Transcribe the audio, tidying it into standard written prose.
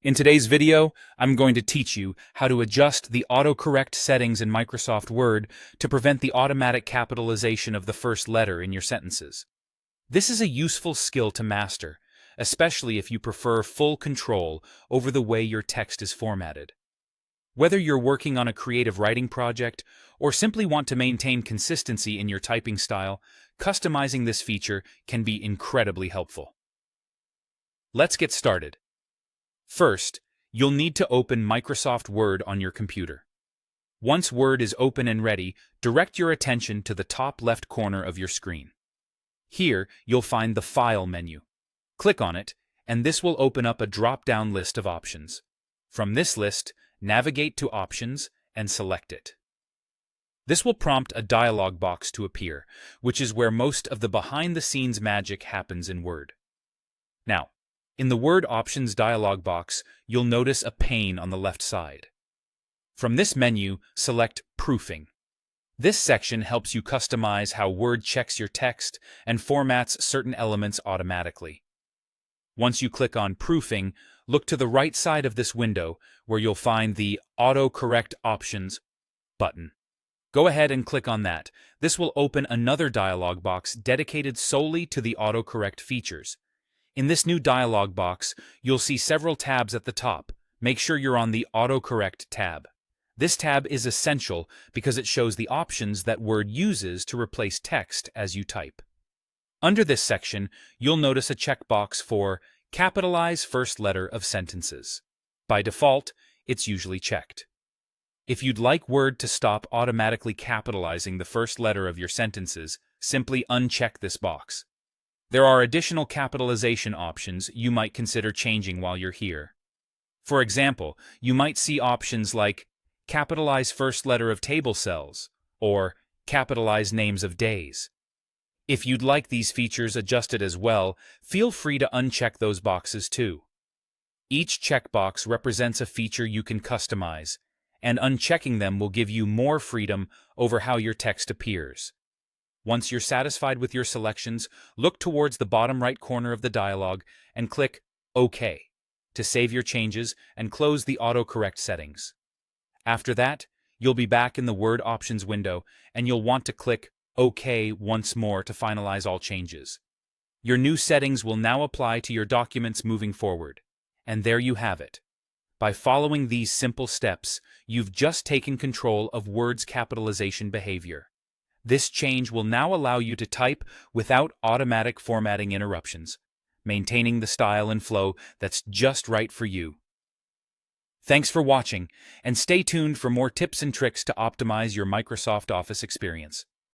In today's video, I'm going to teach you how to adjust the autocorrect settings in Microsoft Word to prevent the automatic capitalization of the first letter in your sentences. This is a useful skill to master, especially if you prefer full control over the way your text is formatted. Whether you're working on a creative writing project or simply want to maintain consistency in your typing style, customizing this feature can be incredibly helpful. Let's get started. First, you'll need to open Microsoft Word on your computer. Once Word is open and ready, direct your attention to the top left corner of your screen. Here, you'll find the File menu. Click on it, and this will open up a drop-down list of options. From this list, navigate to Options and select it. This will prompt a dialog box to appear, which is where most of the behind-the-scenes magic happens in Word. Now, in the Word Options dialog box, you'll notice a pane on the left side. From this menu, select Proofing. This section helps you customize how Word checks your text and formats certain elements automatically. Once you click on Proofing, look to the right side of this window where you'll find the Auto-Correct Options button. Go ahead and click on that. This will open another dialog box dedicated solely to the autocorrect features. In this new dialog box, you'll see several tabs at the top. Make sure you're on the Autocorrect tab. This tab is essential because it shows the options that Word uses to replace text as you type. Under this section, you'll notice a checkbox for Capitalize First Letter of Sentences. By default, it's usually checked. If you'd like Word to stop automatically capitalizing the first letter of your sentences, simply uncheck this box. There are additional capitalization options you might consider changing while you're here. For example, you might see options like Capitalize First Letter of Table Cells or Capitalize Names of Days. If you'd like these features adjusted as well, feel free to uncheck those boxes too. Each checkbox represents a feature you can customize, and unchecking them will give you more freedom over how your text appears. Once you're satisfied with your selections, look towards the bottom right corner of the dialog and click OK to save your changes and close the autocorrect settings. After that, you'll be back in the Word Options window and you'll want to click OK once more to finalize all changes. Your new settings will now apply to your documents moving forward. And there you have it. By following these simple steps, you've just taken control of Word's capitalization behavior. This change will now allow you to type without automatic formatting interruptions, maintaining the style and flow that's just right for you. Thanks for watching, and stay tuned for more tips and tricks to optimize your Microsoft Office experience.